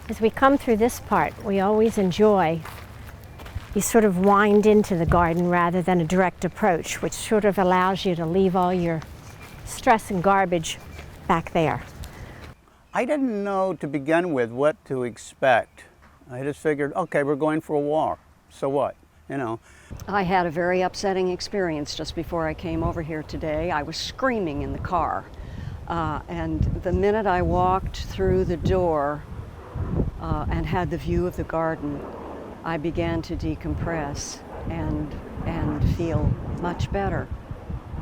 As we come through this part, we always enjoy, you sort of wind into the garden rather than a direct approach, which sort of allows you to leave all your stress and garbage back there. I didn't know to begin with what to expect. I just figured, okay, we're going for a walk, so what, you know. I had a very upsetting experience just before I came over here today. I was screaming in the car, and the minute I walked through the door and had the view of the garden, I began to decompress and feel much better.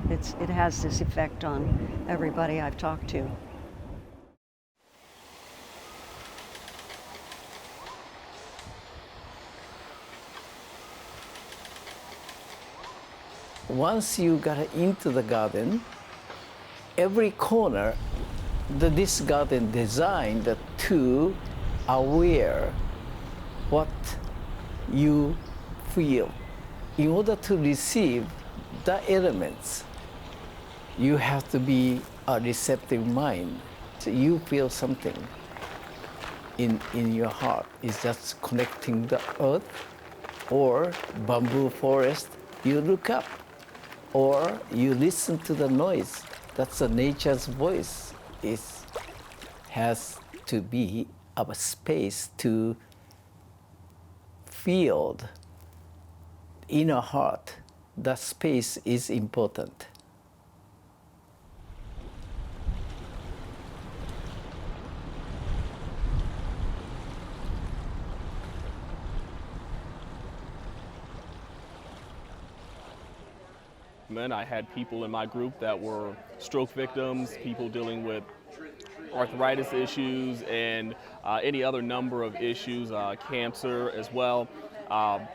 It has this effect on everybody I've talked to. Once you got into the garden, every corner, this garden designed to aware what you feel. In order to receive the elements, you have to be a receptive mind. So you feel something in your heart. It's just connecting the earth or bamboo forest. You look up or you listen to the noise. That's the nature's voice. It has to be a space to feel inner heart. That space is important. I had people in my group that were stroke victims, people dealing with arthritis issues, and any other number of issues, cancer as well.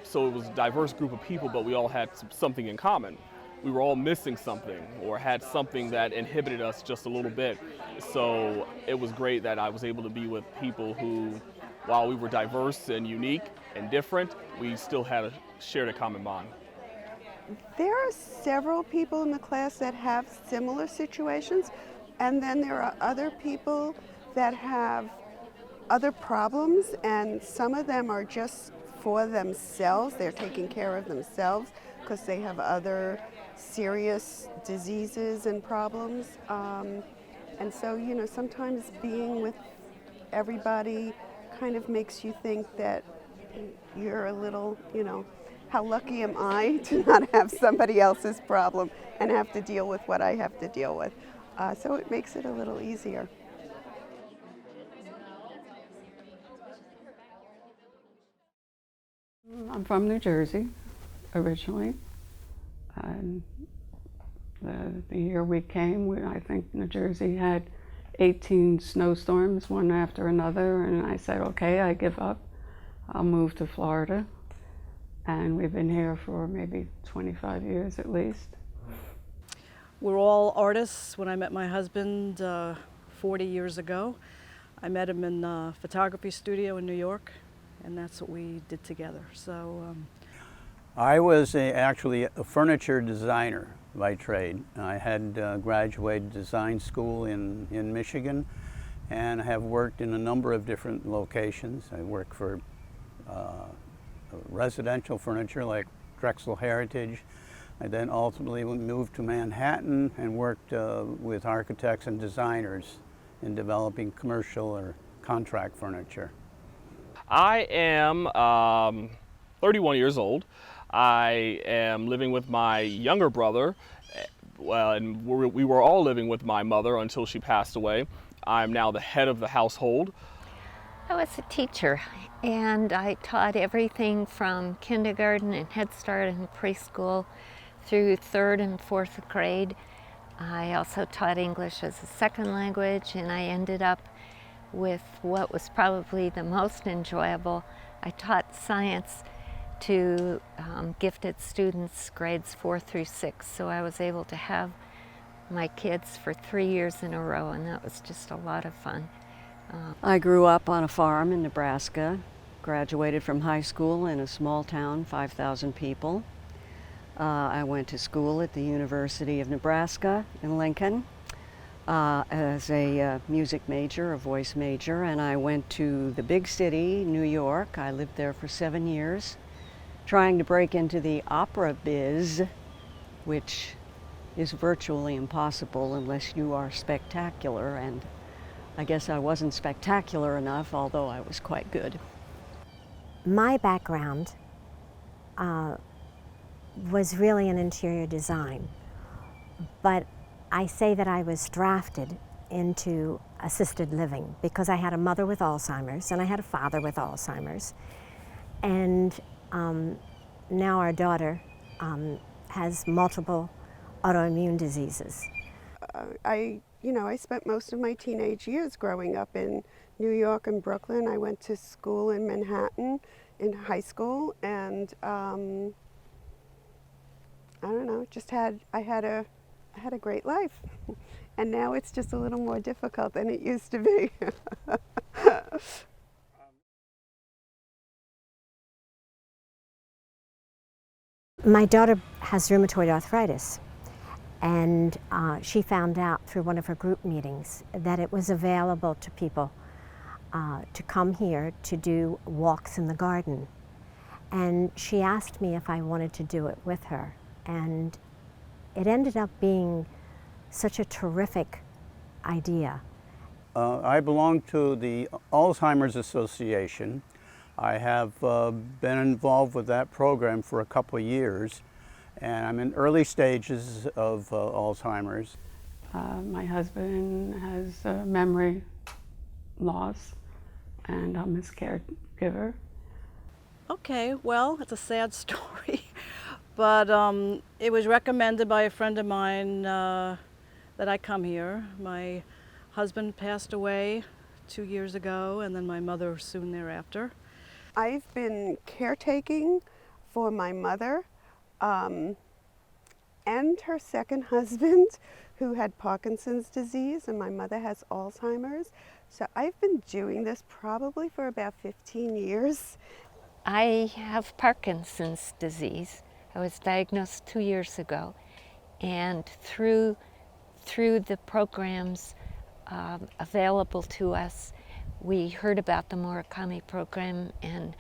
So it was a diverse group of people, but we all had something in common. We were all missing something or had something that inhibited us just a little bit. So it was great that I was able to be with people who, while we were diverse and unique and different, we still had shared a common bond. There are several people in the class that have similar situations, and then there are other people that have other problems, and some of them are just for themselves. They're taking care of themselves because they have other serious diseases and problems. And so, you know, sometimes being with everybody kind of makes you think that you're a little, you know, how lucky am I to not have somebody else's problem and have to deal with what I have to deal with. So it makes it a little easier. I'm from New Jersey originally, and the year we came, I think New Jersey had 18 snowstorms, one after another, and I said, okay, I give up. I'll move to Florida. And we've been here for maybe 25 years at least. We're all artists. When I met my husband 40 years ago, I met him in a photography studio in New York, and that's what we did together. So, I was actually a furniture designer by trade. I had graduated design school in Michigan, and have worked in a number of different locations. I worked for residential furniture like Drexel Heritage. I then ultimately moved to Manhattan and worked with architects and designers in developing commercial or contract furniture. I am 31 years old. I am living with my younger brother. Well, and we were all living with my mother until she passed away. I'm now the head of the household. I was a teacher, and I taught everything from kindergarten and Head Start and preschool through 3rd and 4th grade. I also taught English as a second language, and I ended up with what was probably the most enjoyable. I taught science to gifted students grades 4 through 6, so I was able to have my kids for 3 years in a row, and that was just a lot of fun. I grew up on a farm in Nebraska, graduated from high school in a small town, 5,000 people. I went to school at the University of Nebraska in Lincoln. as a music major, a voice major, and I went to the big city, New York. I lived there for 7 years, trying to break into the opera biz, which is virtually impossible unless you are spectacular, and I guess I wasn't spectacular enough, although I was quite good. My background was really in interior design, but I say that I was drafted into assisted living because I had a mother with Alzheimer's and I had a father with Alzheimer's, and now our daughter has multiple autoimmune diseases. I spent most of my teenage years growing up in New York and Brooklyn. I went to school in Manhattan in high school, and I don't know, I had a great life. And now it's just a little more difficult than it used to be. My daughter has rheumatoid arthritis, and she found out through one of her group meetings that it was available to people to come here to do walks in the garden. And she asked me if I wanted to do it with her. And it ended up being such a terrific idea. I belong to the Alzheimer's Association. I have been involved with that program for a couple of years, and I'm in early stages of Alzheimer's. My husband has memory loss, and I'm his caregiver. Okay, well, it's a sad story, but it was recommended by a friend of mine that I come here. My husband passed away 2 years ago, and then my mother soon thereafter. I've been caretaking for my mother and her second husband, who had Parkinson's disease, and my mother has Alzheimer's. So I've been doing this probably for about 15 years. I have Parkinson's disease. I was diagnosed 2 years ago, and through the programs available to us, we heard about the Morikami program, and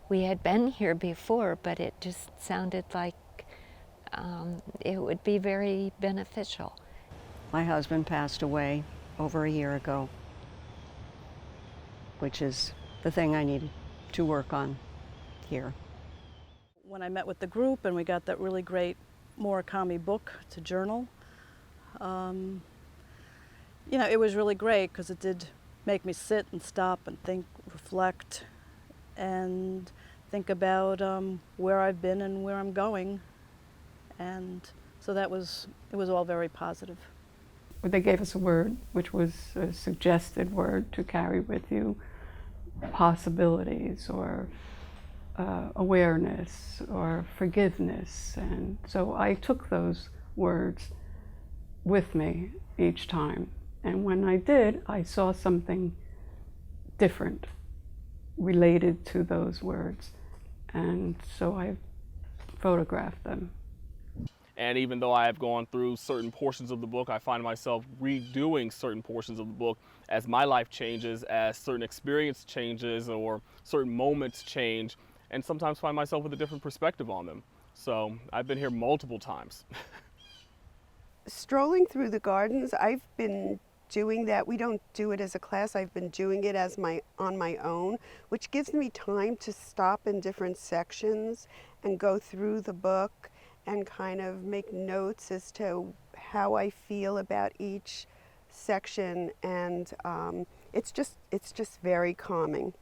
we had been here before, but it just sounded like it would be very beneficial. My husband passed away over a year ago, which is the thing I needed to work on here. When I met with the group and we got that really great Morikami book to journal, it was really great because it did make me sit and stop and think, reflect, and think about where I've been and where I'm going. And so it was all very positive. They gave us a word, which was a suggested word to carry with you, possibilities or awareness or forgiveness. And so I took those words with me each time. And when I did, I saw something different related to those words. And so I photographed them. And even though I have gone through certain portions of the book, I find myself redoing certain portions of the book as my life changes, as certain experience changes or certain moments change, and sometimes find myself with a different perspective on them. So I've been here multiple times. Strolling through the gardens, I've been doing that. We don't do it as a class. I've been doing it on my own, which gives me time to stop in different sections and go through the book and kind of make notes as to how I feel about each section, and it's just very calming.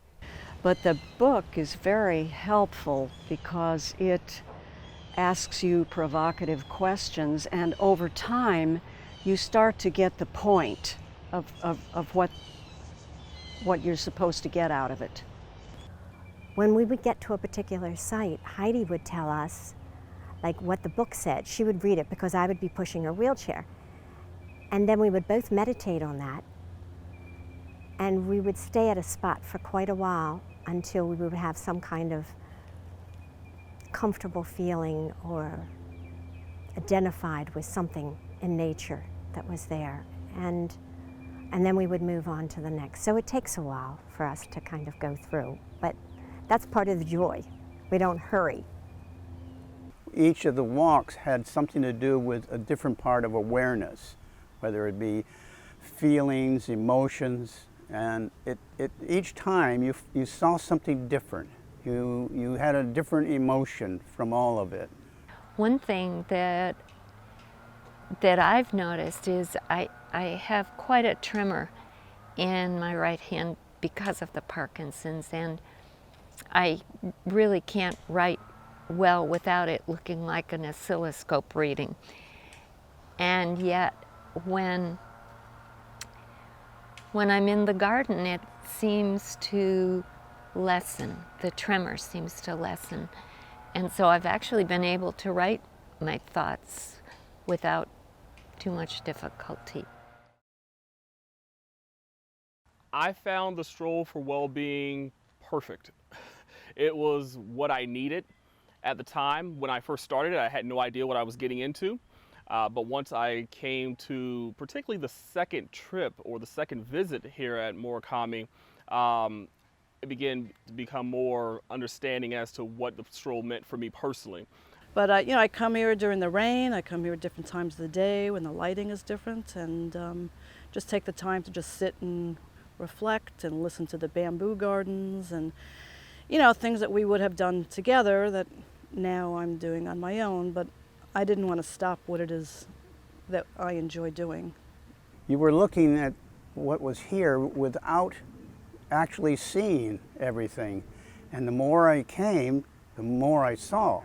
But the book is very helpful because it asks you provocative questions, and over time you start to get the point of what you're supposed to get out of it. When we would get to a particular site, Heidi would tell us like what the book said. She would read it because I would be pushing her wheelchair. And then we would both meditate on that, and we would stay at a spot for quite a while until we would have some kind of comfortable feeling or identified with something in nature that was there. and then we would move on to the next. So it takes a while for us to kind of go through, but that's part of the joy. We don't hurry. Each of the walks had something to do with a different part of awareness, whether it be feelings, emotions, and each time you saw something different. You had a different emotion from all of it. One thing that I've noticed is I have quite a tremor in my right hand because of the Parkinson's, and I really can't write well without it looking like an oscilloscope reading. And yet when I'm in the garden, it seems to lessen. The tremor seems to lessen. And so I've actually been able to write my thoughts without too much difficulty. I found the stroll for well-being perfect. It was what I needed at the time. When I first started it, I had no idea what I was getting into. But once I came to particularly the second trip or the second visit here at Morikami, it began to become more understanding as to what the stroll meant for me personally. But I come here during the rain, I come here at different times of the day when the lighting is different, and just take the time to just sit and reflect and listen to the bamboo gardens and, things that we would have done together that now I'm doing on my own, but I didn't want to stop what it is that I enjoy doing. You were looking at what was here without actually seeing everything. And the more I came, the more I saw.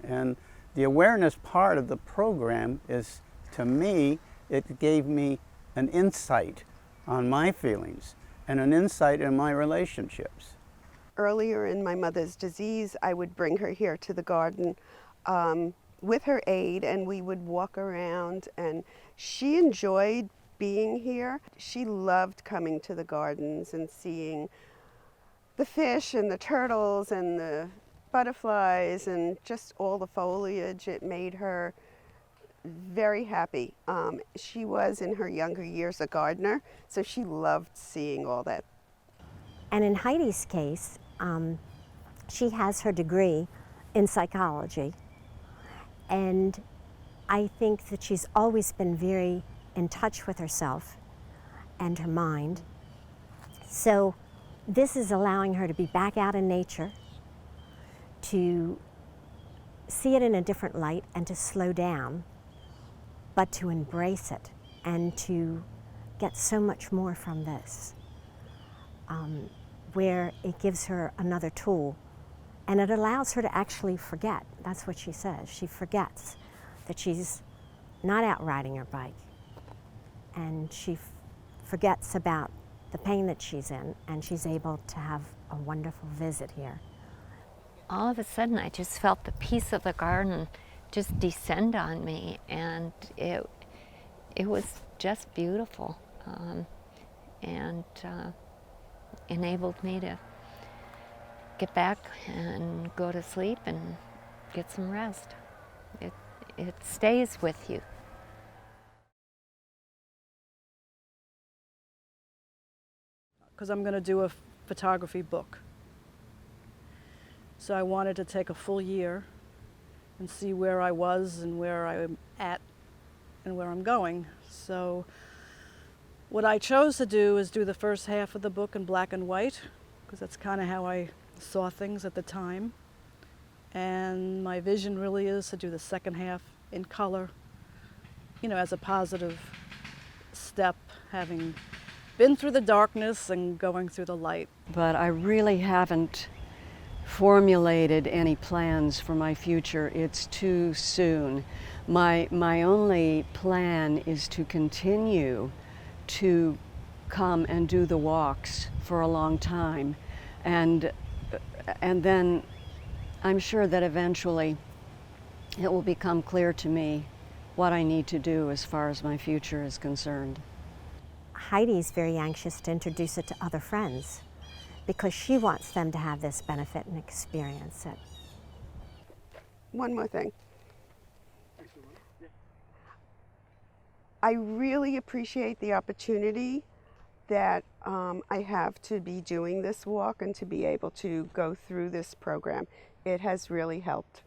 And the awareness part of the program is, to me, it gave me an insight on my feelings and an insight in my relationships. Earlier in my mother's disease, I would bring her here to the garden with her aide, and we would walk around, and she enjoyed being here. She loved coming to the gardens and seeing the fish and the turtles and the butterflies and just all the foliage. It made her very happy. She was in her younger years a gardener, so she loved seeing all that. And in Heidi's case, she has her degree in psychology, and I think that she's always been very in touch with herself and her mind. So this is allowing her to be back out in nature, to see it in a different light and to slow down, but to embrace it and to get so much more from this, where it gives her another tool and it allows her to actually forget. That's what she says. She forgets that she's not out riding her bike, and she forgets about the pain that she's in, and she's able to have a wonderful visit here. All of a sudden, I just felt the peace of the garden just descend on me, and it was just beautiful, and enabled me to get back and go to sleep and get some rest. It stays with you. Because I'm going to do a photography book. So I wanted to take a full year and see where I was and where I'm at and where I'm going. So what I chose to do is do the first half of the book in black and white, because that's kind of how I saw things at the time. And my vision really is to do the second half in color, as a positive step, having been through the darkness and going through the light. But I really haven't formulated any plans for my future. It's too soon. My only plan is to continue to come and do the walks for a long time, and then I'm sure that eventually it will become clear to me what I need to do as far as my future is concerned. Heidi's very anxious to introduce it to other friends because she wants them to have this benefit and experience it. One more thing. I really appreciate the opportunity that I have to be doing this walk and to be able to go through this program. It has really helped.